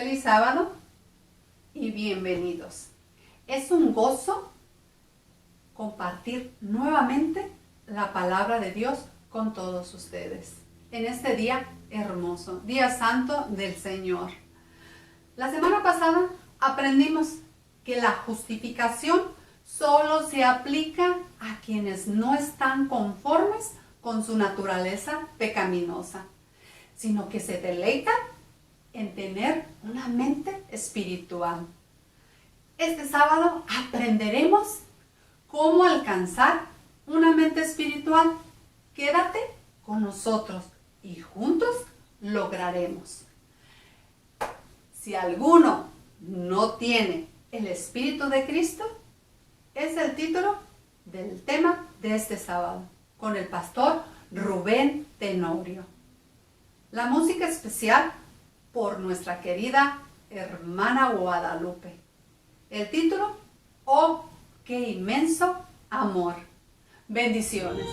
Feliz sábado y bienvenidos. Es un gozo compartir nuevamente la palabra de Dios con todos ustedes en este día hermoso, día santo del Señor. La semana pasada aprendimos que la justificación solo se aplica a quienes no están conformes con su naturaleza pecaminosa, sino que se deleitan en tener una mente espiritual. Este sábado aprenderemos cómo alcanzar una mente espiritual. Quédate con nosotros y juntos lograremos. Si alguno no tiene el Espíritu de Cristo, es el título del tema de este sábado, con el pastor Rubén Tenorio. La música especial por nuestra querida hermana Guadalupe. El título, ¡Oh, qué inmenso amor! Bendiciones.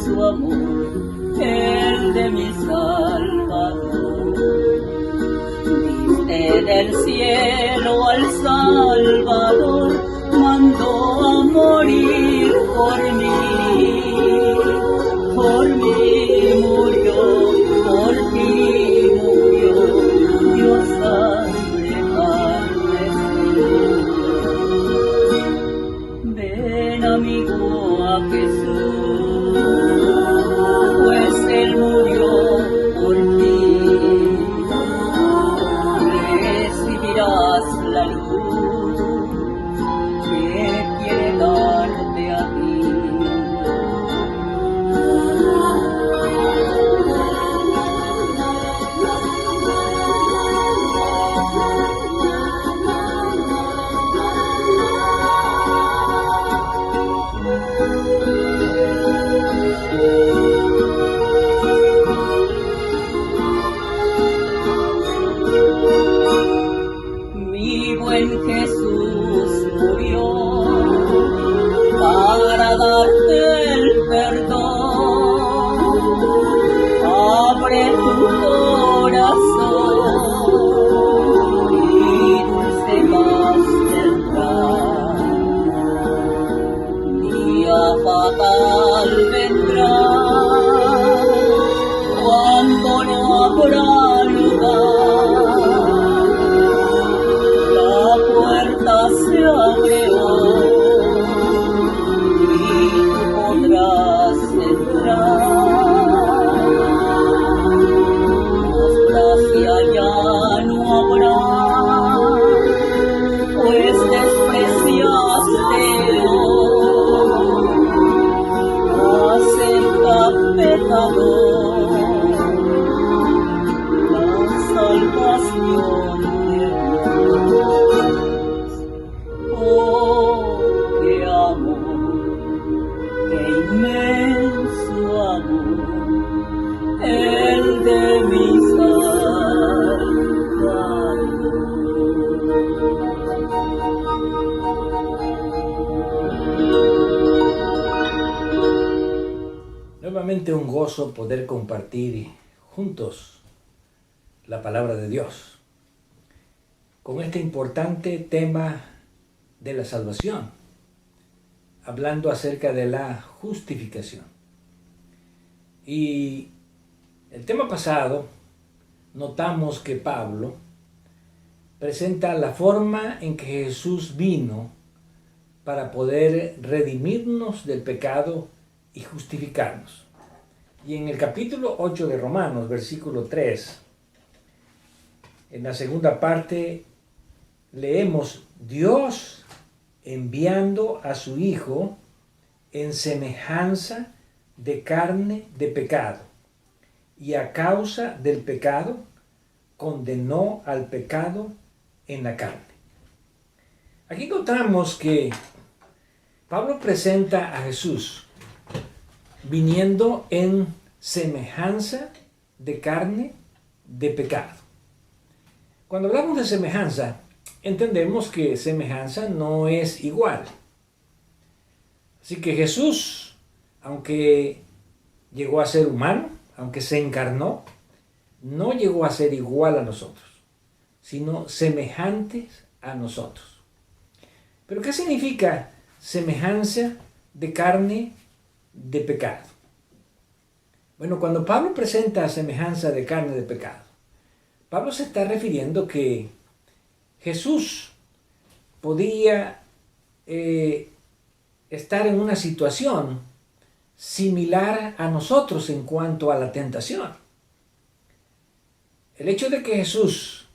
Su amor, el de mi Salvador. Viste del cielo al Salvador, mandó a morir por mí murió, por ti murió, Dios sangre carne. Ven amigo a Jesús, pues Él murió por ti, recibirás la luz que quiere darte a ti. Mi buen Jesús murió para darte el perdón. Abre tu corazón y dulce paz tendrás. Día fatal vendrá cuando no habrá lugar. Se abre hoy y tú podrás entrar. Gracia ya no habrá, pues despreciaste hoy a ser pecador, la salvación de Dios. Oh, qué amor, qué inmenso amor, el de mi Nuevamente un gozo poder compartir juntos la palabra de Dios con este importante tema de la salvación, hablando acerca de la justificación. Y el tema pasado notamos que Pablo presenta la forma en que Jesús vino para poder redimirnos del pecado y justificarnos. Y en el capítulo 8 de Romanos, versículo 3, en la segunda parte leemos: Dios enviando a su Hijo en semejanza de carne de pecado, y a causa del pecado condenó al pecado en la carne. Aquí encontramos que Pablo presenta a Jesús viniendo en semejanza de carne de pecado. Cuando hablamos de semejanza, entendemos que semejanza no es igual. Así que Jesús, aunque llegó a ser humano, aunque se encarnó, no llegó a ser igual a nosotros, sino semejantes a nosotros. ¿Pero qué significa semejanza de carne de pecado? Bueno, cuando Pablo presenta semejanza de carne de pecado, Pablo se está refiriendo que Jesús podía estar en una situación similar a nosotros en cuanto a la tentación. El hecho de que Jesús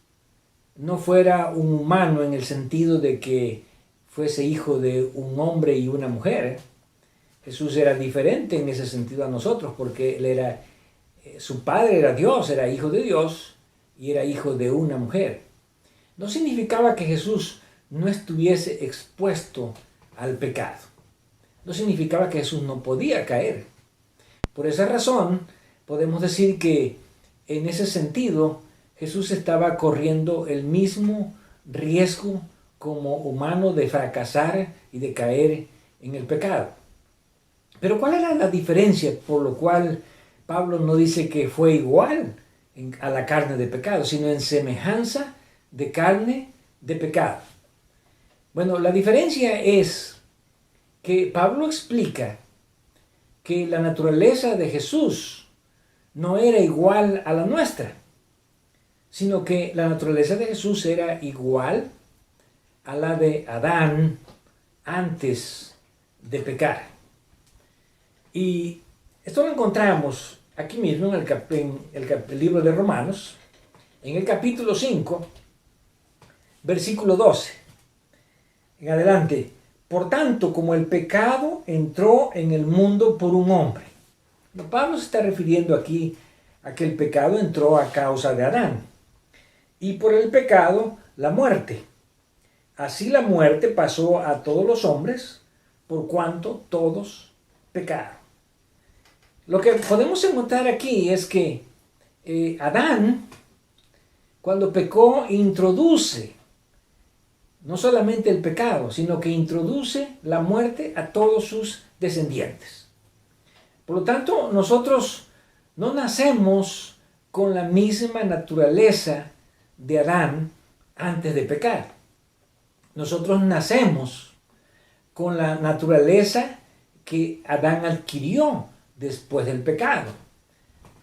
no fuera un humano en el sentido de que fuese hijo de un hombre y una mujer, Jesús era diferente en ese sentido a nosotros, porque él era, su padre era Dios, era hijo de Dios y era hijo de una mujer. No significaba que Jesús no estuviese expuesto al pecado. No significaba que Jesús no podía caer. Por esa razón, podemos decir que en ese sentido, Jesús estaba corriendo el mismo riesgo como humano de fracasar y de caer en el pecado. Pero ¿cuál era la diferencia por lo cual Pablo no dice que fue igual a la carne de pecado, sino en semejanza de carne de pecado? Bueno, la diferencia es que Pablo explica que la naturaleza de Jesús no era igual a la nuestra, sino que la naturaleza de Jesús era igual a la de Adán antes de pecar. Y esto lo encontramos aquí mismo en el libro de Romanos, en el capítulo 5, versículo 12. En adelante. Por tanto, como el pecado entró en el mundo por un hombre. Pablo se está refiriendo aquí a que el pecado entró a causa de Adán. Y por el pecado, la muerte. Así la muerte pasó a todos los hombres, por cuanto todos pecaron. Lo que podemos encontrar aquí es que Adán, cuando pecó, introduce no solamente el pecado, sino que introduce la muerte a todos sus descendientes. Por lo tanto, nosotros no nacemos con la misma naturaleza de Adán antes de pecar. Nosotros nacemos con la naturaleza que Adán adquirió después del pecado,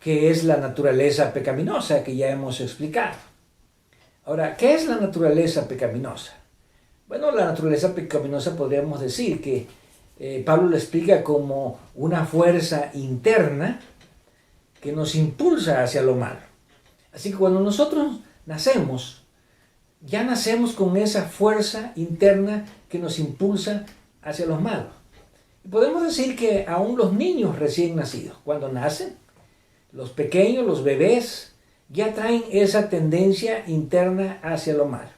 que es la naturaleza pecaminosa que ya hemos explicado. Ahora, ¿qué es la naturaleza pecaminosa? Bueno, la naturaleza pecaminosa podríamos decir que Pablo lo explica como una fuerza interna que nos impulsa hacia lo malo. Así que cuando nosotros nacemos, ya nacemos con esa fuerza interna que nos impulsa hacia lo malo. Y podemos decir que aún los niños recién nacidos, cuando nacen, los pequeños, los bebés, ya traen esa tendencia interna hacia lo malo.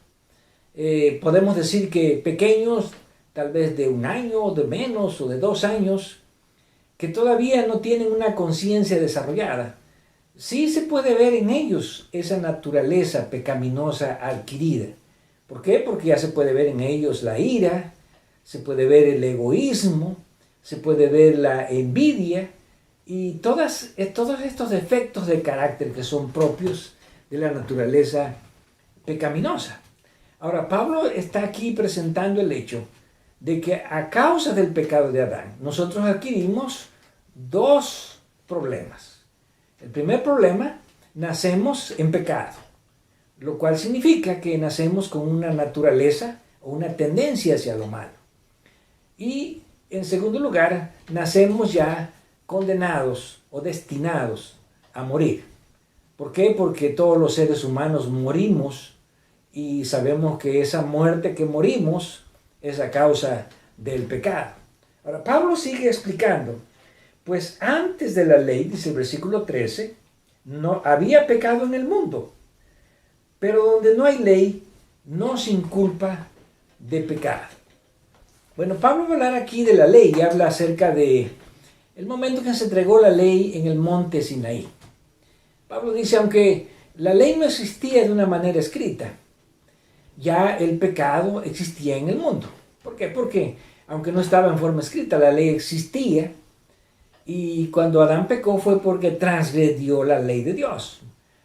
Podemos decir que pequeños, tal vez de 1 año, o de menos, o de 2 años, que todavía no tienen una conciencia desarrollada, sí se puede ver en ellos esa naturaleza pecaminosa adquirida. ¿Por qué? Porque ya se puede ver en ellos la ira, se puede ver el egoísmo, se puede ver la envidia y todos estos defectos de carácter que son propios de la naturaleza pecaminosa. Ahora, Pablo está aquí presentando el hecho de que a causa del pecado de Adán, nosotros adquirimos 2 problemas. El primer problema, nacemos en pecado, lo cual significa que nacemos con una naturaleza o una tendencia hacia lo malo. Y en segundo lugar, nacemos ya condenados o destinados a morir. ¿Por qué? Porque todos los seres humanos morimos y sabemos que esa muerte que morimos es a causa del pecado. Ahora, Pablo sigue explicando, pues antes de la ley, dice el versículo 13, no había pecado en el mundo. Pero donde no hay ley, no se inculpa de pecado. Bueno, Pablo va a hablar aquí de la ley y habla acerca de el momento que se entregó la ley en el monte Sinaí. Pablo dice, aunque la ley no existía de una manera escrita, ya el pecado existía en el mundo. ¿Por qué? Porque aunque no estaba en forma escrita, la ley existía. Y cuando Adán pecó fue porque transgredió la ley de Dios.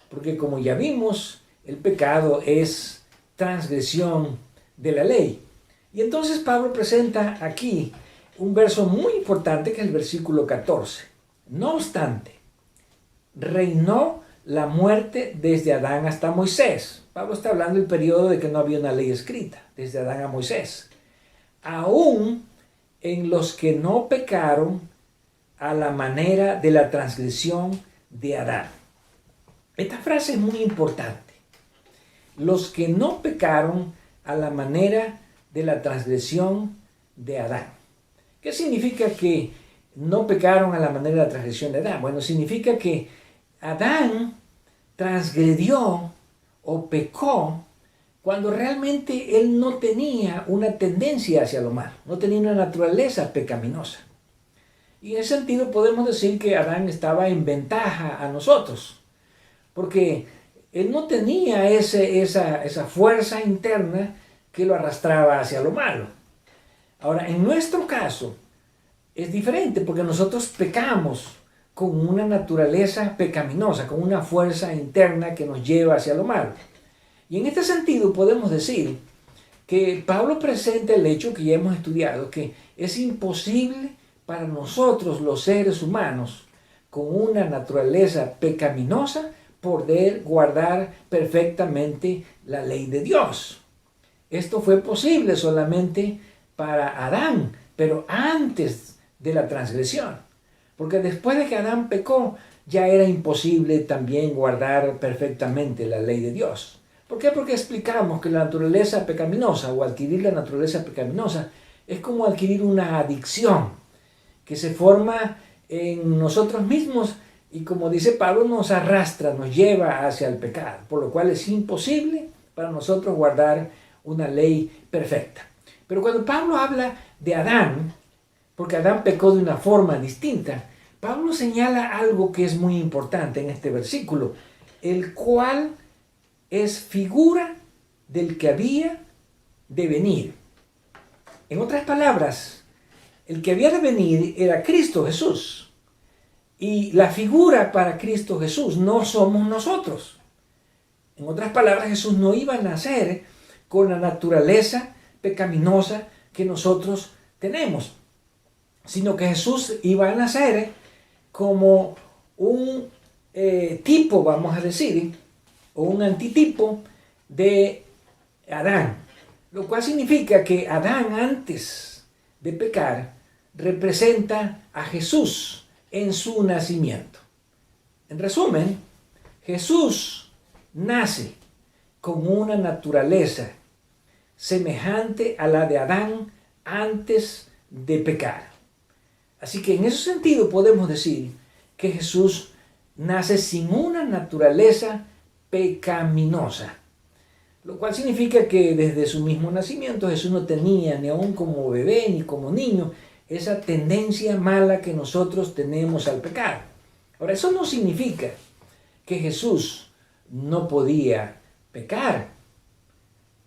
Porque como ya vimos, el pecado es transgresión de la ley. Y entonces Pablo presenta aquí un verso muy importante que es el versículo 14. No obstante, reinó la muerte desde Adán hasta Moisés. Pablo está hablando del periodo de que no había una ley escrita, desde Adán a Moisés. Aún en los que no pecaron a la manera de la transgresión de Adán. Esta frase es muy importante. Los que no pecaron a la manera de la transgresión de Adán. ¿Qué significa que no pecaron a la manera de la transgresión de Adán? Bueno, significa que Adán transgredió o pecó cuando realmente él no tenía una tendencia hacia lo malo, no tenía una naturaleza pecaminosa. Y en ese sentido podemos decir que Adán estaba en ventaja a nosotros, porque él no tenía esa fuerza interna que lo arrastraba hacia lo malo. Ahora, en nuestro caso es diferente porque nosotros pecamos con una naturaleza pecaminosa, con una fuerza interna que nos lleva hacia lo malo. Y en este sentido podemos decir que Pablo presenta el hecho que ya hemos estudiado, que es imposible para nosotros los seres humanos con una naturaleza pecaminosa poder guardar perfectamente la ley de Dios. Esto fue posible solamente para Adán, pero antes de la transgresión. Porque después de que Adán pecó, ya era imposible también guardar perfectamente la ley de Dios. ¿Por qué? Porque explicamos que la naturaleza pecaminosa o adquirir la naturaleza pecaminosa es como adquirir una adicción que se forma en nosotros mismos y, como dice Pablo, nos arrastra, nos lleva hacia el pecado, por lo cual es imposible para nosotros guardar una ley perfecta. Pero cuando Pablo habla de Adán, porque Adán pecó de una forma distinta, Pablo señala algo que es muy importante en este versículo, el cual es figura del que había de venir. En otras palabras, el que había de venir era Cristo Jesús. Y la figura para Cristo Jesús no somos nosotros. En otras palabras, Jesús no iba a nacer con la naturaleza pecaminosa que nosotros tenemos, sino que Jesús iba a nacer como un tipo, vamos a decir, o un antitipo de Adán, lo cual significa que Adán antes de pecar representa a Jesús en su nacimiento. En resumen, Jesús nace con una naturaleza semejante a la de Adán antes de pecar. Así que en ese sentido podemos decir que Jesús nace sin una naturaleza pecaminosa, lo cual significa que desde su mismo nacimiento Jesús no tenía, ni aún como bebé ni como niño, esa tendencia mala que nosotros tenemos al pecar. Ahora, eso no significa que Jesús no podía pecar.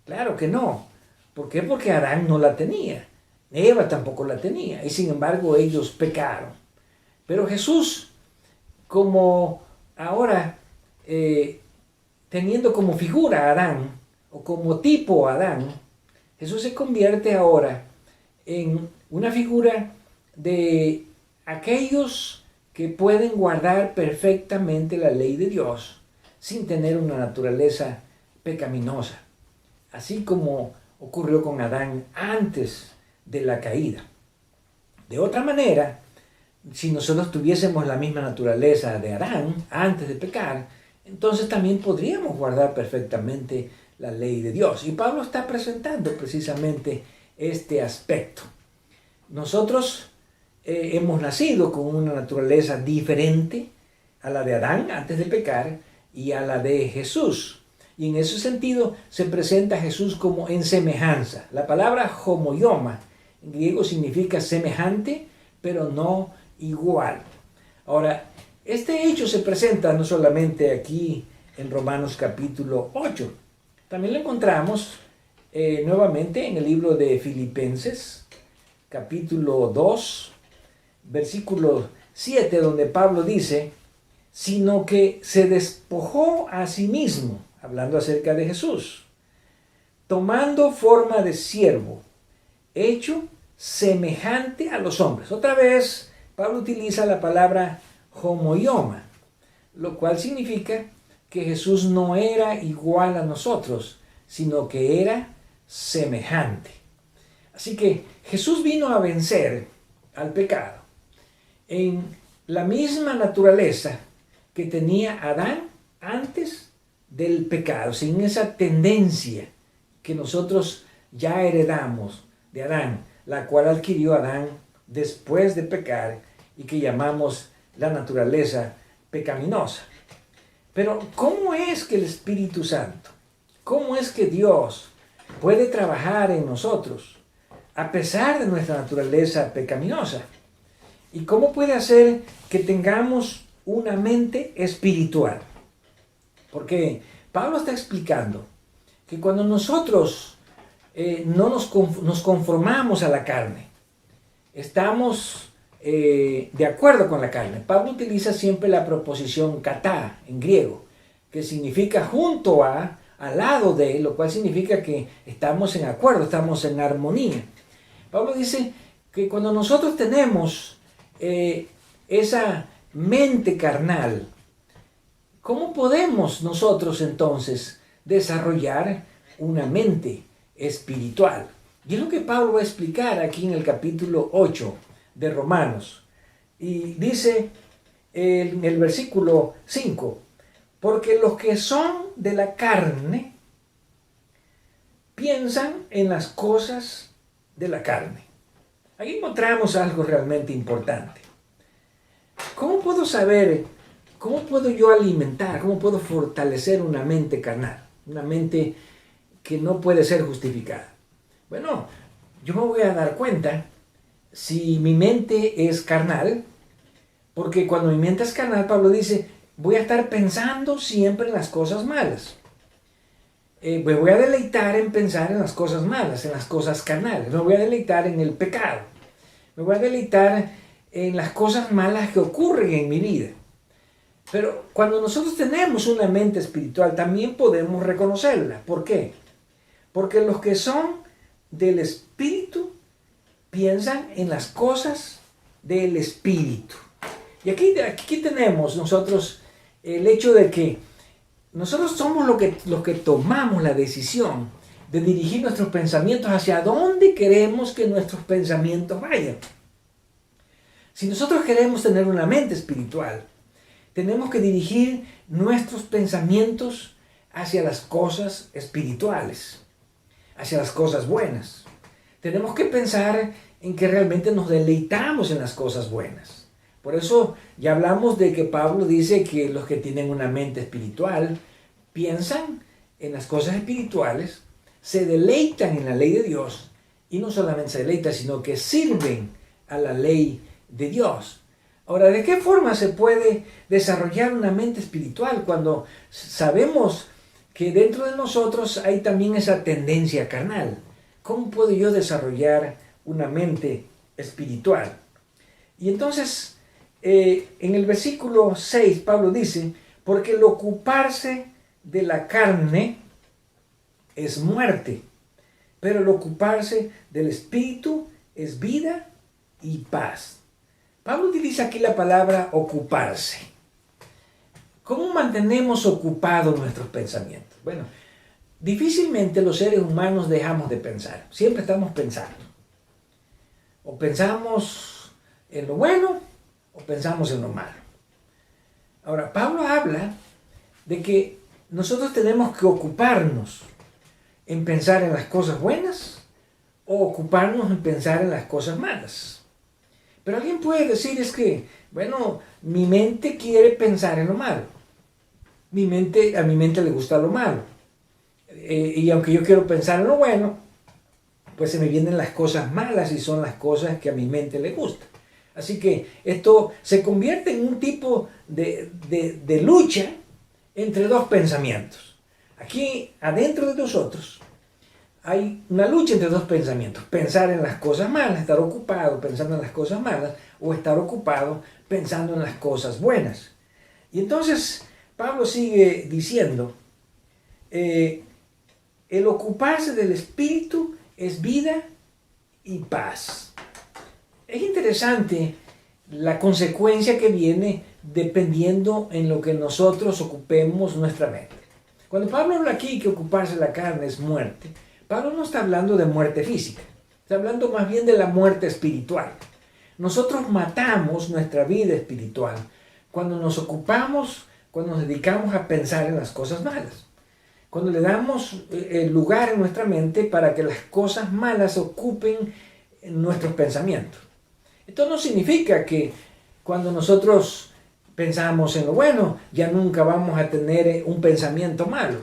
Claro que no. ¿Por qué? Porque Adán no la tenía. Eva tampoco la tenía. Y sin embargo ellos pecaron. Pero Jesús, como ahora teniendo como figura a Adán, o como tipo a Adán, Jesús se convierte ahora en una figura de aquellos que pueden guardar perfectamente la ley de Dios sin tener una naturaleza pecaminosa, así como ocurrió con Adán antes de la caída. De otra manera, si nosotros tuviésemos la misma naturaleza de Adán antes de pecar, entonces también podríamos guardar perfectamente la ley de Dios. Y Pablo está presentando precisamente este aspecto. Nosotros hemos nacido con una naturaleza diferente a la de Adán antes de pecar y a la de Jesús. Y en ese sentido se presenta a Jesús como en semejanza. La palabra homoioma en griego significa semejante, pero no igual. Ahora, este hecho se presenta no solamente aquí en Romanos capítulo 8, también lo encontramos nuevamente en el libro de Filipenses, capítulo 2, versículo 7, donde Pablo dice, sino que se despojó a sí mismo, hablando acerca de Jesús, tomando forma de siervo, hecho semejante a los hombres. Otra vez, Pablo utiliza la palabra homoioma, lo cual significa que Jesús no era igual a nosotros, sino que era semejante. Así que Jesús vino a vencer al pecado en la misma naturaleza que tenía Adán antes del pecado, sin esa tendencia que nosotros ya heredamos de Adán, la cual adquirió Adán después de pecar y que llamamos la naturaleza pecaminosa. Pero ¿cómo es que el Espíritu Santo, cómo es que Dios puede trabajar en nosotros a pesar de nuestra naturaleza pecaminosa? ¿Y cómo puede hacer que tengamos una mente espiritual? Porque Pablo está explicando que cuando nosotros no nos conformamos a la carne, estamos de acuerdo con la carne. Pablo utiliza siempre la preposición katá en griego, que significa junto a, al lado de, lo cual significa que estamos en acuerdo, estamos en armonía. Pablo dice que cuando nosotros tenemos esa mente carnal, ¿cómo podemos nosotros entonces desarrollar una mente espiritual? Y es lo que Pablo va a explicar aquí en el capítulo 8 de Romanos. Y dice en el versículo 5, porque los que son de la carne piensan en las cosas de la carne. Aquí encontramos algo realmente importante. ¿Cómo puedo saber, cómo puedo yo alimentar, cómo puedo fortalecer una mente carnal? Una mente que no puede ser justificada. Bueno, yo me voy a dar cuenta si mi mente es carnal, porque cuando mi mente es carnal, Pablo dice, voy a estar pensando siempre en las cosas malas. Me voy a deleitar en pensar en las cosas malas, en las cosas carnales. Me voy a deleitar en el pecado. Me voy a deleitar en las cosas malas que ocurren en mi vida. Pero cuando nosotros tenemos una mente espiritual, también podemos reconocerla. ¿Por qué? Porque los que son del Espíritu piensan en las cosas del Espíritu. Y aquí tenemos nosotros el hecho de que nosotros somos los que tomamos la decisión de dirigir nuestros pensamientos hacia dónde queremos que nuestros pensamientos vayan. Si nosotros queremos tener una mente espiritual, tenemos que dirigir nuestros pensamientos hacia las cosas espirituales, hacia las cosas buenas. Tenemos que pensar en que realmente nos deleitamos en las cosas buenas. Por eso ya hablamos de que Pablo dice que los que tienen una mente espiritual piensan en las cosas espirituales, se deleitan en la ley de Dios y no solamente se deleitan, sino que sirven a la ley de Dios. Ahora, ¿de qué forma se puede desarrollar una mente espiritual cuando sabemos que dentro de nosotros hay también esa tendencia carnal? ¿Cómo puedo yo desarrollar una mente espiritual? Y entonces, en el versículo 6, Pablo dice, porque el ocuparse de la carne es muerte, pero el ocuparse del espíritu es vida y paz. Pablo utiliza aquí la palabra ocuparse. ¿Cómo mantenemos ocupados nuestros pensamientos? Bueno, difícilmente los seres humanos dejamos de pensar. Siempre estamos pensando. O pensamos en lo bueno o pensamos en lo malo. Ahora, Pablo habla de que nosotros tenemos que ocuparnos en pensar en las cosas buenas o ocuparnos en pensar en las cosas malas. Pero alguien puede decir es que, bueno, mi mente quiere pensar en lo malo. A mi mente le gusta lo malo. Y aunque yo quiero pensar en lo bueno, pues se me vienen las cosas malas y son las cosas que a mi mente le gustan. Así que esto se convierte en un tipo de lucha entre dos pensamientos. Aquí adentro de nosotros hay una lucha entre dos pensamientos. Pensar en las cosas malas, estar ocupado pensando en las cosas malas, o estar ocupado pensando en las cosas buenas. Y entonces Pablo sigue diciendo, el ocuparse del Espíritu es vida y paz. Es interesante la consecuencia que viene dependiendo en lo que nosotros ocupemos nuestra mente. Cuando Pablo habla aquí que ocuparse la carne es muerte, Pablo no está hablando de muerte física, está hablando más bien de la muerte espiritual. Nosotros matamos nuestra vida espiritual cuando nos ocupamos, cuando nos dedicamos a pensar en las cosas malas. Cuando le damos el lugar en nuestra mente para que las cosas malas ocupen nuestros pensamientos. Esto no significa que cuando nosotros pensamos en lo bueno, ya nunca vamos a tener un pensamiento malo.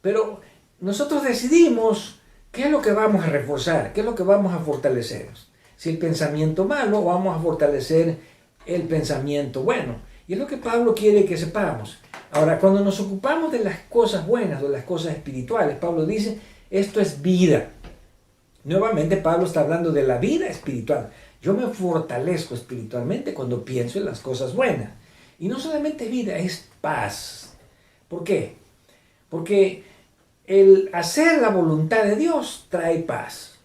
Pero nosotros decidimos qué es lo que vamos a reforzar, qué es lo que vamos a fortalecer. Si el pensamiento malo, vamos a fortalecer el pensamiento bueno. Y es lo que Pablo quiere que sepamos. Ahora, cuando nos ocupamos de las cosas buenas, de las cosas espirituales, Pablo dice, esto es vida. Nuevamente Pablo está hablando de la vida espiritual. Yo me fortalezco espiritualmente cuando pienso en las cosas buenas. Y no solamente vida, es paz. ¿Por qué? Porque el hacer la voluntad de Dios trae paz.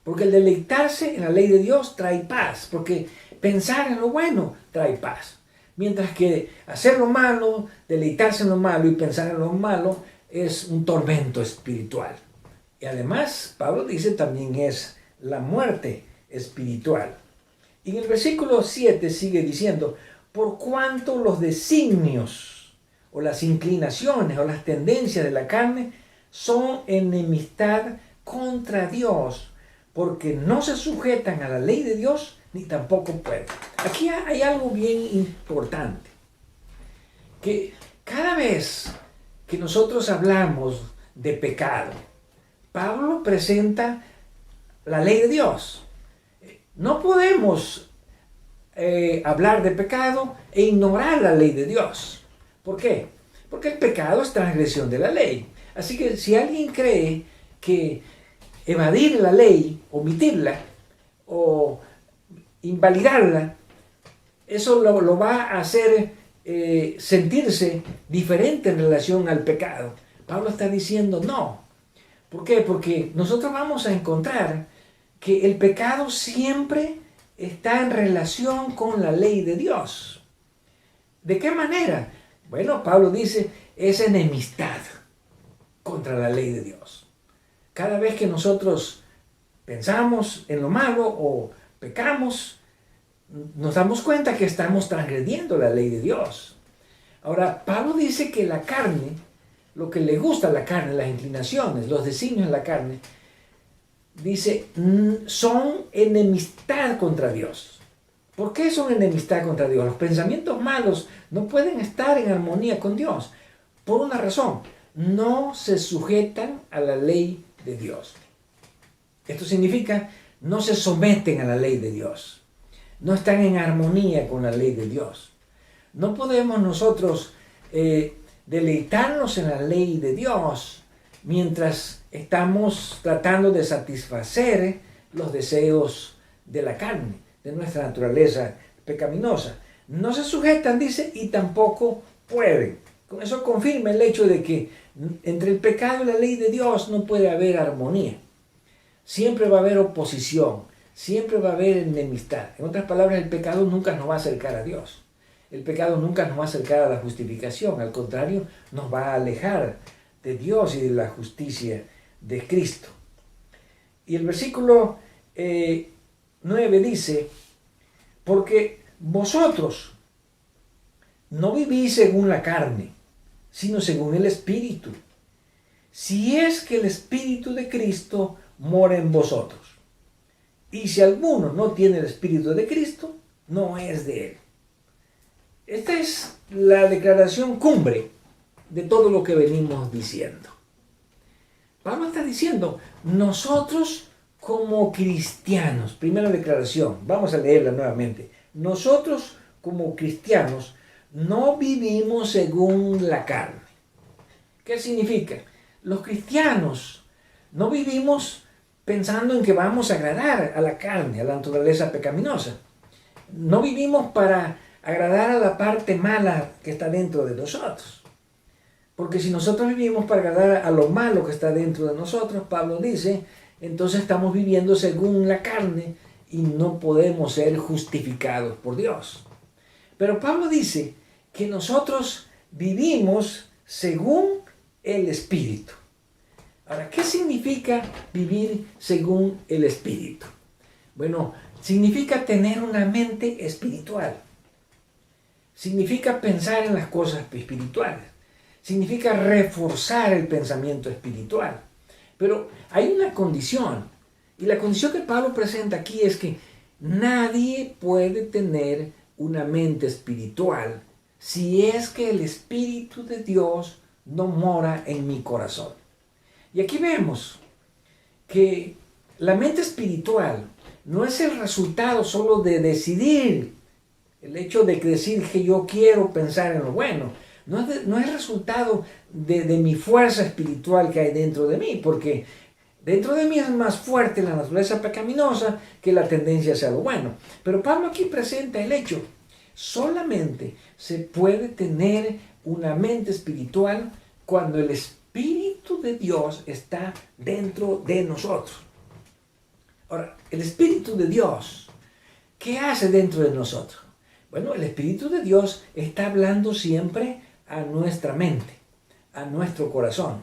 Porque el deleitarse en la ley de Dios trae paz. Porque pensar en lo bueno trae paz. Mientras que hacer lo malo, deleitarse en lo malo y pensar en lo malo es un tormento espiritual. Y además, Pablo dice también es la muerte espiritual. Y en el versículo 7 sigue diciendo, por cuanto los designios o las inclinaciones o las tendencias de la carne son enemistad contra Dios, porque no se sujetan a la ley de Dios ni tampoco pueden. Aquí hay algo bien importante, que cada vez que nosotros hablamos de pecado, Pablo presenta la ley de Dios. No podemos hablar de pecado e ignorar la ley de Dios. ¿Por qué? Porque el pecado es transgresión de la ley. Así que si alguien cree que evadir la ley, omitirla o invalidarla, eso lo va a hacer sentirse diferente en relación al pecado. Pablo está diciendo no. ¿Por qué? Porque nosotros vamos a encontrar que el pecado siempre está en relación con la ley de Dios. ¿De qué manera? Bueno, Pablo dice, es enemistad contra la ley de Dios. Cada vez que nosotros pensamos en lo malo o pecamos, nos damos cuenta que estamos transgrediendo la ley de Dios. Ahora, Pablo dice que la carne, lo que le gusta a la carne, las inclinaciones, los designios de la carne, dice, son enemistad contra Dios. ¿Por qué son enemistad contra Dios? Los pensamientos malos no pueden estar en armonía con Dios. Por una razón, no se sujetan a la ley de Dios. Esto significa, no se someten a la ley de Dios. No están en armonía con la ley de Dios. No podemos nosotros deleitarnos en la ley de Dios mientras estamos tratando de satisfacer los deseos de la carne, de nuestra naturaleza pecaminosa. No se sujetan, dice, y tampoco pueden. Con eso confirma el hecho de que entre el pecado y la ley de Dios no puede haber armonía. Siempre va a haber oposición, siempre va a haber enemistad. En otras palabras, el pecado nunca nos va a acercar a Dios. El pecado nunca nos va a acercar a la justificación. Al contrario, nos va a alejar de Dios y de la justicia de Cristo. Y el versículo 9 dice, porque vosotros no vivís según la carne, sino según el Espíritu. Si es que el Espíritu de Cristo mora en vosotros. Y si alguno no tiene el Espíritu de Cristo, no es de Él. Esta es la declaración cumbre de todo lo que venimos diciendo. Pablo está diciendo, nosotros como cristianos, primera declaración, vamos a leerla nuevamente. Nosotros como cristianos no vivimos según la carne. ¿Qué significa? Los cristianos no vivimos pensando en que vamos a agradar a la carne, a la naturaleza pecaminosa. No vivimos para agradar a la parte mala que está dentro de nosotros. Porque si nosotros vivimos para agradar a lo malo que está dentro de nosotros, Pablo dice, entonces estamos viviendo según la carne y no podemos ser justificados por Dios. Pero Pablo dice que nosotros vivimos según el Espíritu. Ahora, ¿qué significa vivir según el Espíritu? Bueno, significa tener una mente espiritual. Significa pensar en las cosas espirituales. Significa reforzar el pensamiento espiritual. Pero hay una condición. Y la condición que Pablo presenta aquí es que nadie puede tener una mente espiritual si es que el Espíritu de Dios no mora en mi corazón. Y aquí vemos que la mente espiritual no es el resultado solo de decidir, el hecho de decir que yo quiero pensar en lo bueno. No es el resultado de mi fuerza espiritual que hay dentro de mí, porque dentro de mí es más fuerte la naturaleza pecaminosa que la tendencia hacia lo bueno. Pero Pablo aquí presenta el hecho. Solamente se puede tener una mente espiritual cuando el Espíritu de Dios está dentro de nosotros. Ahora, el Espíritu de Dios, ¿qué hace dentro de nosotros? Bueno, el Espíritu de Dios está hablando siempre a nuestra mente, a nuestro corazón.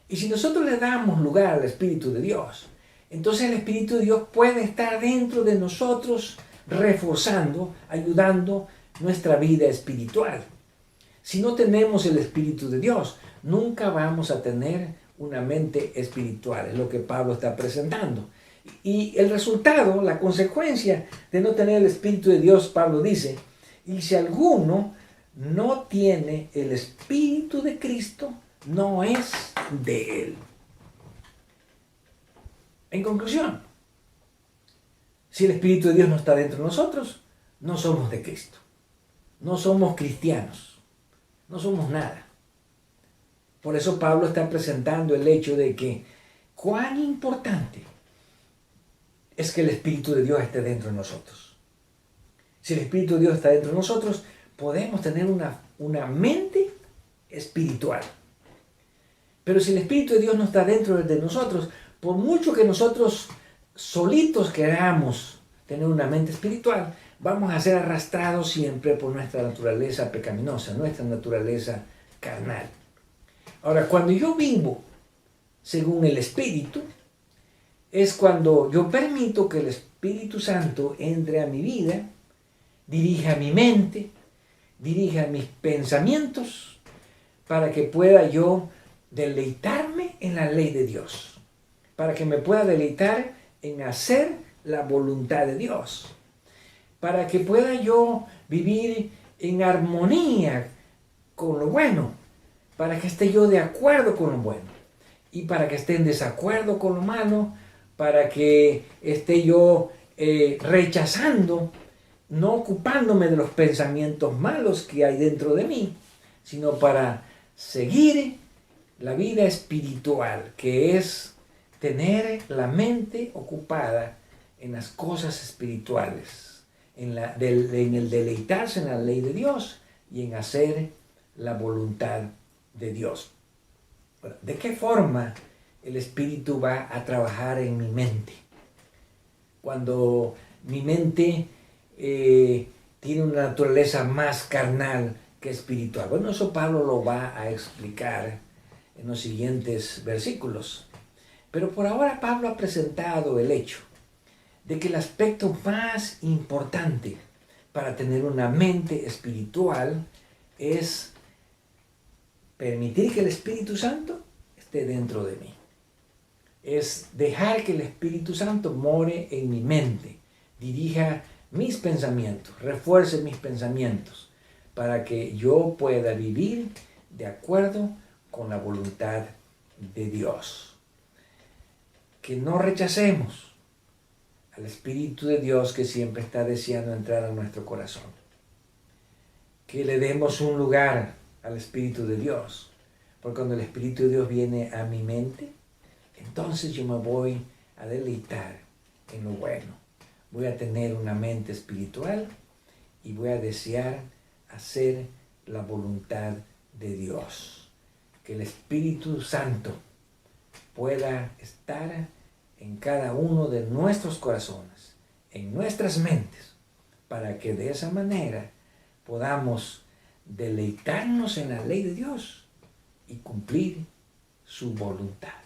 Y si nosotros le damos lugar al Espíritu de Dios, entonces el Espíritu de Dios puede estar dentro de nosotros, reforzando, ayudando nuestra vida espiritual. Si no tenemos el Espíritu de Dios, nunca vamos a tener una mente espiritual, es lo que Pablo está presentando. Y el resultado, la consecuencia de no tener el Espíritu de Dios, Pablo dice, y si alguno no tiene el Espíritu de Cristo, no es de Él. En conclusión, si el Espíritu de Dios no está dentro de nosotros, no somos de Cristo. No somos cristianos. No somos nada. Por eso Pablo está presentando el hecho de que cuán importante es que el Espíritu de Dios esté dentro de nosotros. Si el Espíritu de Dios está dentro de nosotros, podemos tener una mente espiritual. Pero si el Espíritu de Dios no está dentro de nosotros, por mucho que nosotros solitos queramos tener una mente espiritual, vamos a ser arrastrados siempre por nuestra naturaleza pecaminosa, nuestra naturaleza carnal. Ahora, cuando yo vivo según el Espíritu, es cuando yo permito que el Espíritu Santo entre a mi vida, dirija mi mente, dirija mis pensamientos, para que pueda yo deleitarme en la ley de Dios, para que me pueda deleitar en hacer la voluntad de Dios, para que pueda yo vivir en armonía con lo bueno, para que esté yo de acuerdo con lo bueno, y para que esté en desacuerdo con lo malo, para que esté yo rechazando, no ocupándome de los pensamientos malos que hay dentro de mí, sino para seguir la vida espiritual, que es tener la mente ocupada en las cosas espirituales, en el deleitarse en la ley de Dios y en hacer la voluntad de Dios. Bueno, ¿de qué forma el Espíritu va a trabajar en mi mente? Cuando mi mente tiene una naturaleza más carnal que espiritual. Bueno, eso Pablo lo va a explicar en los siguientes versículos. Pero por ahora Pablo ha presentado el hecho de que el aspecto más importante para tener una mente espiritual es permitir que el Espíritu Santo esté dentro de mí. Es dejar que el Espíritu Santo more en mi mente, dirija mis pensamientos, refuerce mis pensamientos para que yo pueda vivir de acuerdo con la voluntad de Dios. Que no rechacemos al Espíritu de Dios que siempre está deseando entrar a nuestro corazón. Que le demos un lugar al Espíritu de Dios. Porque cuando el Espíritu de Dios viene a mi mente, entonces yo me voy a deleitar en lo bueno. Voy a tener una mente espiritual y voy a desear hacer la voluntad de Dios. Que el Espíritu Santo pueda estar en cada uno de nuestros corazones, en nuestras mentes, para que de esa manera podamos deleitarnos en la ley de Dios y cumplir su voluntad.